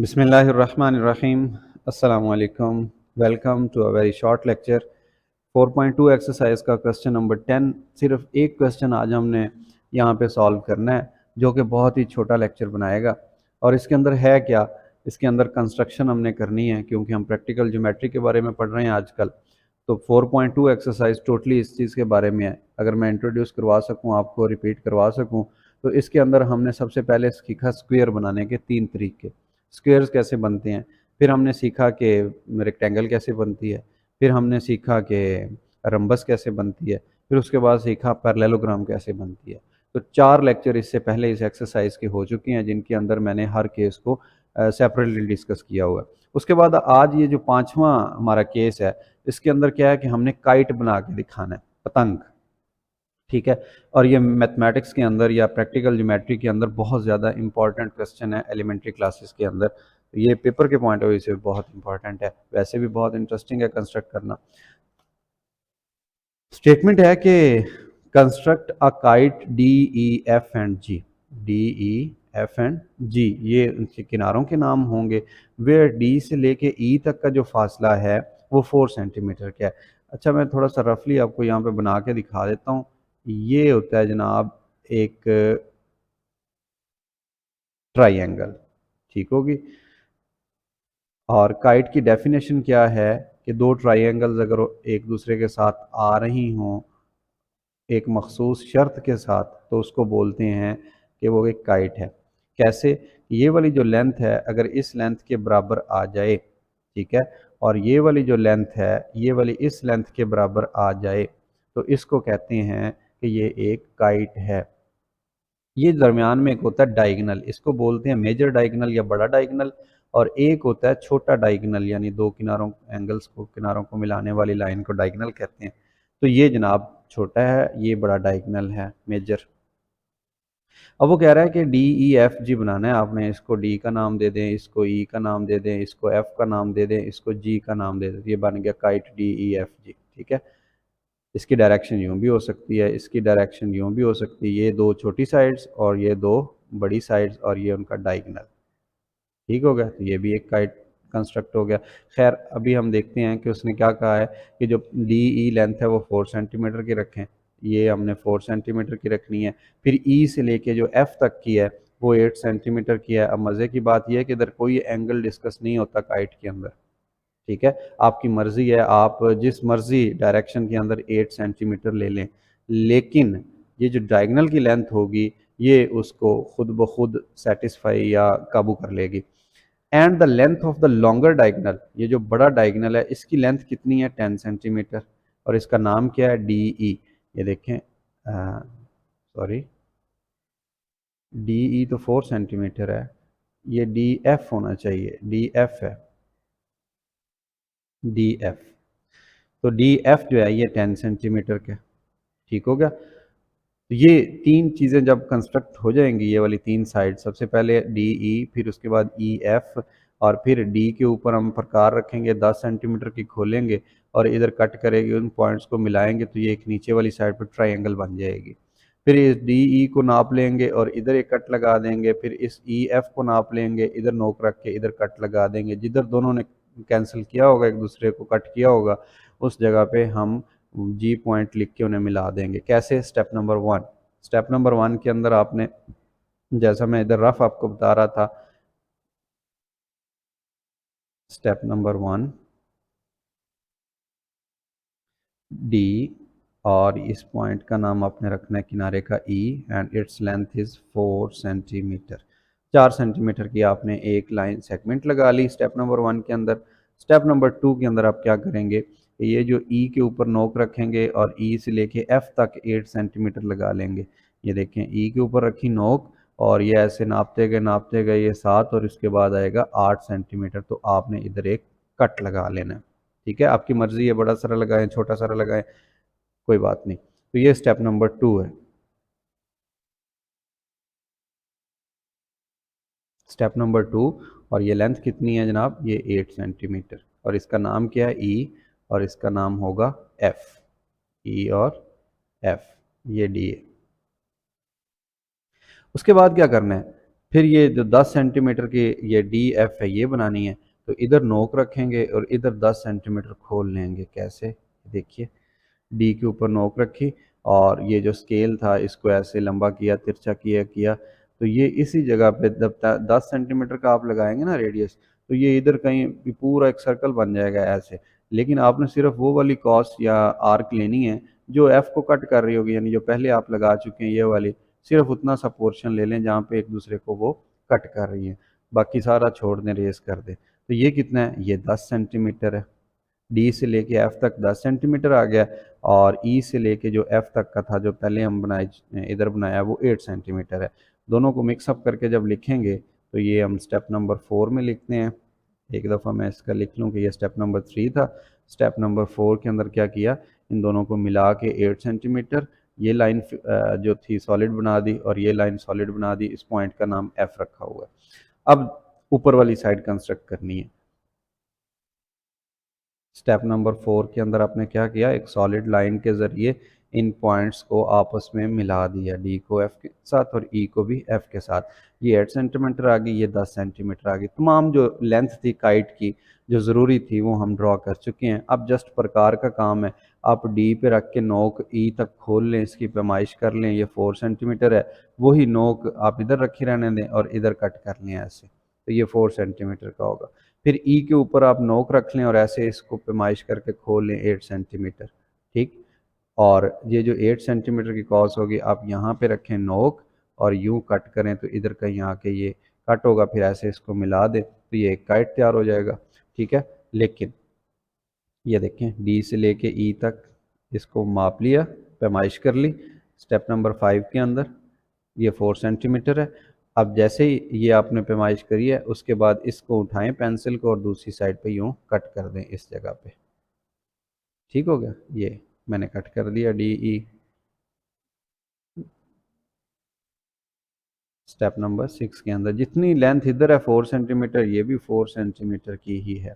बिस्मिल्लाहिर्रहमानिर्रहीम। अस्सलामु अलैकुम। Welcome to a very short lecture 4.2 exercise का क्वेश्चन नंबर 10। सिर्फ एक क्वेश्चन आज हमने यहाँ पे सॉल्व करना है, जो कि बहुत ही छोटा लेक्चर बनाएगा। और इसके अंदर है क्या, इसके अंदर कंस्ट्रक्शन हमने करनी है, क्योंकि हम प्रैक्टिकल ज्योमेट्री के बारे में पढ़ रहे हैं आजकल। तो 4.2 एक्सरसाइज टोटली इस चीज़ के बारे में है। अगर मैं इंट्रोड्यूस करवा सकूँ, आपको रिपीट करवा सकूँ, तो इसके अंदर हमने सबसे पहले सीखा स्क्वायर बनाने के 3 तरीके। स्क्वेयर्स कैसे बनते हैं, फिर हमने सीखा कि रेक्टेंगल कैसे बनती है, फिर हमने सीखा कि रंबस कैसे बनती है, फिर उसके बाद सीखा पैरेललोग्राम कैसे बनती है। तो 4 लेक्चर इससे पहले इस एक्सरसाइज के हो चुके हैं, जिनके अंदर मैंने हर केस को सेपरेटली डिस्कस किया हुआ है। उसके बाद आज ये जो 5वां हमारा केस है, इसके अंदर क्या है कि हमने काइट बना के दिखाना है, पतंग। ठीक है। और ये मैथमेटिक्स के अंदर या प्रैक्टिकल ज्योमेट्री के अंदर बहुत ज़्यादा इंपॉर्टेंट क्वेश्चन है एलिमेंट्री क्लासेस के अंदर। तो ये पेपर के पॉइंट ऑफ व्यू से बहुत इंपॉर्टेंट है, वैसे भी बहुत इंटरेस्टिंग है कंस्ट्रक्ट करना। स्टेटमेंट है कि construct a kite D E F and G. D E F and G ये उनके किनारों के नाम होंगे। वे डी से लेके ई तक का जो फासला है वो 4 सेंटीमीटर का है। अच्छा, मैं थोड़ा सा रफली आपको यहाँ पे बना के दिखा देता हूँ। ये होता है जनाब एक ट्राइंगल, ठीक होगी। और काइट की डेफिनेशन क्या है कि दो ट्राइंगल्स अगर एक दूसरे के साथ आ रही हों एक मखसूस शर्त के साथ, तो उसको बोलते हैं कि वो एक काइट है। कैसे? ये वाली जो लेंथ है अगर इस लेंथ के बराबर आ जाए, ठीक है, और ये वाली जो लेंथ है ये वाली इस लेंथ के बराबर आ जाए, तो इसको कहते हैं कि ये एक काइट है। ये दरमियान में एक होता है डायगनल, इसको बोलते हैं मेजर डायगनल या बड़ा डायगनल। और एक होता है छोटा डायगनल, यानी दो किनारों एंगल्स को किनारों को मिलाने वाली लाइन को डायगनल कहते हैं। तो ये जनाब छोटा है, ये बड़ा डायगनल है, मेजर। अब वो कह रहा है कि डी ई एफ जी बनाना है आपने। इसको डी का नाम दे दें, इसको ई का नाम दे दें, इसको एफ का नाम दे दें, इसको जी का नाम दे दें। ये बन गया kite D E F G, ठीक है। इसकी डायरेक्शन यूँ भी हो सकती है, इसकी डायरेक्शन यूँ भी हो सकती है। ये दो छोटी साइड्स और ये दो बड़ी साइड्स और ये उनका डायगनल, ठीक हो गया। तो ये भी एक काइट कंस्ट्रक्ट हो गया। खैर अभी हम देखते हैं कि उसने क्या कहा है कि जो डी ई लेंथ है वो 4 सेंटीमीटर की रखें। ये हमने 4 सेंटीमीटर की रखनी है। फिर ई से लेके जो एफ तक की है वो 8 सेंटीमीटर की है। अब मज़े की बात यह है कि इधर कोई एंगल डिस्कस नहीं होता काइट के अंदर, ठीक है। आपकी मर्जी है, आप जिस मर्जी डायरेक्शन के अंदर 8 सेंटीमीटर ले लें, लेकिन ये जो डायगनल की लेंथ होगी ये उसको खुद ब खुद सेटिस्फाई या काबू कर लेगी। And the length of the longer diagonal, ये जो बड़ा डायगनल है इसकी लेंथ कितनी है? 10 सेंटीमीटर। और इसका नाम क्या है? D E. ये देखें, सॉरी, डी ई तो 4 सेंटीमीटर है, ये डी एफ होना चाहिए, डी एफ है, डी एफ। तो डी एफ जो है ये 10 सेंटीमीटर का, ठीक हो गया। तो ये तीन चीज़ें जब कंस्ट्रक्ट हो जाएंगी, ये वाली तीन साइड, सबसे पहले डी ई, फिर उसके बाद ई एफ, और फिर डी के ऊपर हम प्रकार रखेंगे 10 सेंटीमीटर की, खोलेंगे और इधर कट करेंगे, उन पॉइंट्स को मिलाएंगे तो ये एक नीचे वाली साइड पर ट्राइंगल बन जाएगी। फिर इस डी ई को नाप लेंगे और इधर एक कट लगा देंगे। फिर इस ई एफ को नाप लेंगे, इधर नोक रख के इधर कट लगा देंगे। जिधर दोनों ने कैंसिल किया होगा, एक दूसरे को कट किया होगा, उस जगह पे हम जी पॉइंट लिख के उन्हें मिला देंगे। कैसे? Step number 1। स्टेप नंबर 1 के अंदर आपने, जैसा मैं इधर रफ आपको बता रहा था, स्टेप नंबर 1 डी, और इस पॉइंट का नाम आपने रखना है किनारे का E, and its length is 4 centimetre. 4 centimetre की आपने एक लाइन सेगमेंट लगा ली स्टेप नंबर 1 के अंदर। स्टेप नंबर 2 के अंदर आप क्या करेंगे, ये जो ई के ऊपर नोक रखेंगे और ई से लेके एफ तक 8 सेंटीमीटर लगा लेंगे। ये देखें, ई के ऊपर रखी नोक और ये ऐसे नापते गए ये 7, और इसके बाद आएगा 8 सेंटीमीटर। तो आपने इधर एक कट लगा लेना है, ठीक है। आपकी मर्जी है, बड़ा सारा लगाएं छोटा सारा लगाएं, कोई बात नहीं। तो ये स्टेप नंबर 2 है। स्टेप नंबर 2, और ये लेंथ कितनी है जनाब? ये 8 सेंटीमीटर। और इसका नाम क्या है? ई, और इसका नाम होगा एफ। ई और एफ, ये डी है। उसके बाद क्या करना है, फिर ये जो 10 सेंटीमीटर की ये डी एफ है ये बनानी है, तो इधर नोक रखेंगे और इधर 10 सेंटीमीटर खोल लेंगे। कैसे, देखिए डी के ऊपर नोक रखी और ये जो स्केल था इसको ऐसे लंबा किया, तिरछा किया तो ये इसी जगह पे जब 10 सेंटीमीटर का आप लगाएंगे ना रेडियस, तो ये इधर कहीं पूरा एक सर्कल बन जाएगा ऐसे। लेकिन आपने सिर्फ वो वाली कॉस या आर्क लेनी है जो एफ को कट कर रही होगी, यानी जो पहले आप लगा चुके हैं ये वाली, सिर्फ उतना सा पोर्शन ले लें जहाँ पे एक दूसरे को वो कट कर रही है, बाकी सारा छोड़ दें, रेस कर दें। तो ये कितना है, ये 10 सेंटीमीटर है। डी से लेके एफ तक 10 सेंटीमीटर आ गया, और ई से लेके जो एफ तक का था जो पहले हम बनाए इधर बनाया वो 8 सेंटीमीटर है। दोनों को मिक्सअप करके जब लिखेंगे तो ये हम स्टेप नंबर 4 में लिखते हैं। एक दफ़ा मैं इसका लिख लूँ कि ये स्टेप नंबर 3 था। स्टेप नंबर 4 के अंदर क्या किया, इन दोनों को मिला के 8 सेंटीमीटर, ये लाइन जो थी सॉलिड बना दी और ये लाइन सॉलिड बना दी। इस पॉइंट का नाम एफ रखा हुआ है। अब ऊपर वाली साइड कंस्ट्रक्ट करनी है। स्टेप नंबर 4 के अंदर आपने क्या किया, एक सॉलिड लाइन के ज़रिए इन पॉइंट्स को आपस में मिला दिया, डी को एफ के साथ और ई को भी एफ के साथ। ये 8 सेंटीमीटर आ गई, ये 10 सेंटीमीटर आ गई। तमाम जो लेंथ थी काइट की जो ज़रूरी थी वो हम ड्रॉ कर चुके हैं। अब जस्ट प्रकार का काम है, आप डी पे रख के नोक ई तक खोल लें, इसकी पैमाइश कर लें। ये 4 सेंटीमीटर है, वही नोक आप इधर रखी रहने दें और इधर कट कर लें ऐसे, तो ये 4 सेंटीमीटर का होगा। फिर ई के ऊपर आप नोक रख लें और ऐसे इसको पैमाइश करके खोल लें 8 सेंटीमीटर, ठीक। और ये जो 8 सेंटीमीटर की कॉस होगी आप यहाँ पे रखें नोक और यूं कट करें तो इधर कहीं आके ये कट होगा, फिर ऐसे इसको मिला दें तो ये एक काइट तैयार हो जाएगा, ठीक है। लेकिन ये देखें डी से लेके ई तक इसको माप लिया, पैमाइश कर ली स्टेप नंबर 5 के अंदर, ये 4 सेंटीमीटर है। अब जैसे ही ये आपने पैमाइश करी है उसके बाद इसको उठाएं पेंसिल को और दूसरी साइड पे यूं कट कर दें इस जगह पे, ठीक हो गया। ये मैंने कट कर दिया डी ई। स्टेप नंबर 6 के अंदर जितनी लेंथ इधर है 4 सेंटीमीटर, ये भी 4 सेंटीमीटर की ही है,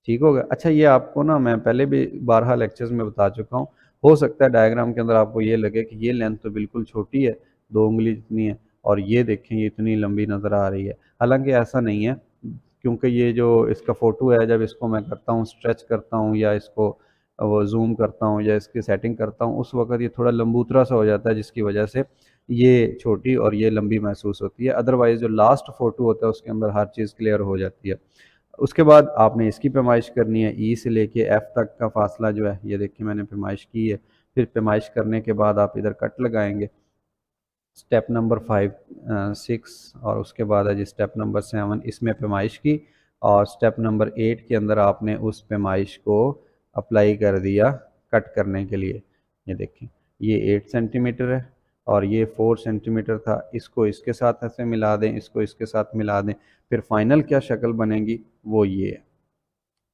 ठीक हो गया। अच्छा, ये आपको ना मैं पहले भी 12 लेक्चर्स में बता चुका हूँ। हो सकता है डायग्राम के अंदर आपको ये लगे कि ये लेंथ तो बिल्कुल छोटी है, 2 उंगली जितनी है, और ये देखें ये इतनी लंबी नज़र आ रही है। हालांकि ऐसा नहीं है, क्योंकि ये जो इसका फ़ोटो है जब इसको मैं करता हूँ स्ट्रेच करता हूँ या इसको वो जूम करता हूँ या इसकी सेटिंग करता हूँ, उस वक्त ये थोड़ा लंबूतरा सा हो जाता है, जिसकी वजह से ये छोटी और ये लंबी महसूस होती है। अदरवाइज़ जो लास्ट फ़ोटो होता है उसके अंदर हर चीज़ क्लियर हो जाती है। उसके बाद आपने इसकी पैमाइश करनी है, ई से लेके एफ तक का फासला जो है ये देखिए मैंने पैमाइश की है। फिर पैमाइश करने के बाद आप इधर कट लगाएंगे। स्टेप नंबर 5 6 और उसके बाद है जी स्टेप नंबर 7, इसमें पैमाइश की, और स्टेप नंबर 8 के अंदर आपने उस पैमाइश को अप्लाई कर दिया कट करने के लिए। ये देखें ये 8 सेंटीमीटर है और ये 4 सेंटीमीटर था, इसको इसके साथ ऐसे मिला दें, इसको इसके साथ मिला दें, फिर फाइनल क्या शक्ल बनेगी वो ये है,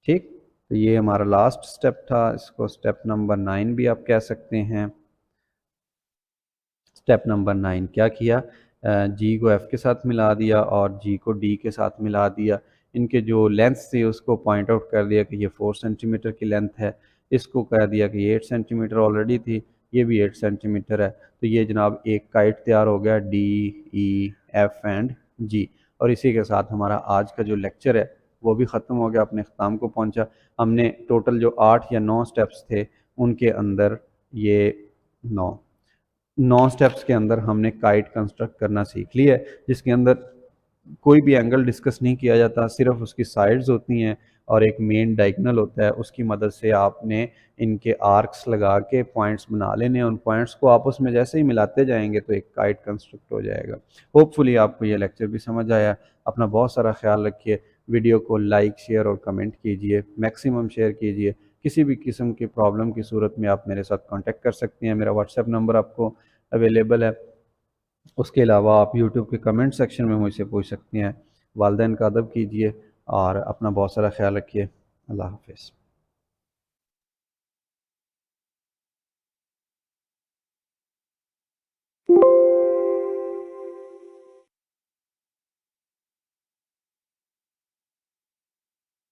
ठीक। तो ये हमारा लास्ट स्टेप था, इसको स्टेप नंबर 9 भी आप कह सकते हैं। स्टेप नंबर 9 क्या किया, जी को एफ के साथ मिला दिया और जी को डी के साथ मिला दिया। इनके जो लेंथ थी उसको पॉइंट आउट कर दिया कि ये 4 सेंटीमीटर की लेंथ है। इसको कह दिया कि ये 8 सेंटीमीटर ऑलरेडी थी, ये भी 8 सेंटीमीटर है। तो ये जनाब एक काइट तैयार हो गया, डी ई एफ एंड जी। और इसी के साथ हमारा आज का जो लेक्चर है वो भी ख़त्म हो गया, अपने अख्ताम को पहुंचा। हमने टोटल जो 8 या 9 स्टेप्स थे उनके अंदर ये 9 स्टेप्स के अंदर हमने काइट कंस्ट्रक्ट करना सीख लिया है, जिसके अंदर कोई भी एंगल डिस्कस नहीं किया जाता, सिर्फ उसकी साइड्स होती हैं और एक मेन डायगोनल होता है। उसकी मदद से आपने इनके आर्क्स लगा के पॉइंट्स बना लेने, उन पॉइंट्स को आपस में जैसे ही मिलाते जाएंगे तो एक काइट कंस्ट्रक्ट हो जाएगा। होपफुली आपको ये लेक्चर भी समझ आया। अपना बहुत सारा ख्याल रखिए। वीडियो को लाइक शेयर और कमेंट कीजिए, मैक्सिमम शेयर कीजिए। किसी भी किस्म की प्रॉब्लम की सूरत में आप मेरे साथ कांटेक्ट कर सकते हैं, मेरा व्हाट्सएप नंबर आपको अवेलेबल है। उसके अलावा आप यूट्यूब के कमेंट सेक्शन में मुझसे पूछ सकते हैं। वालिदैन का अदब कीजिए और अपना बहुत सारा ख्याल रखिए। अल्लाह हाफ़िज़।